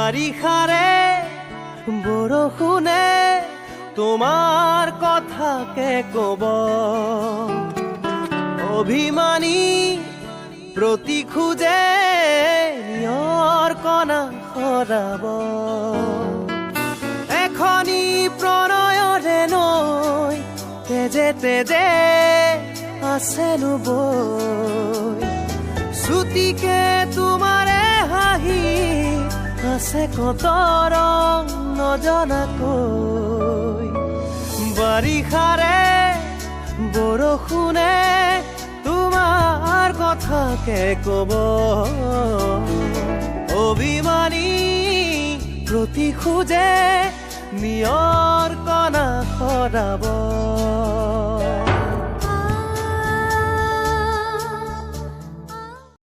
বাৰিষাৰে বৰষুণে তোমাৰ কথাকে কব অভিমানী প্ৰতি খোজে নিয়ৰ কণা সৰাব এখনি প্ৰণয়ৰে নৈ তেজে তেজে আছেনো বৈ ছুটিকে তোমাৰে হাঁহি আছে কত ৰং নজনাকৈ বাৰিষাৰে বৰষুণে তোমাৰ কথাকে কব অভিমানী প্ৰতি খোজে নিয়ৰ কণা সৰাব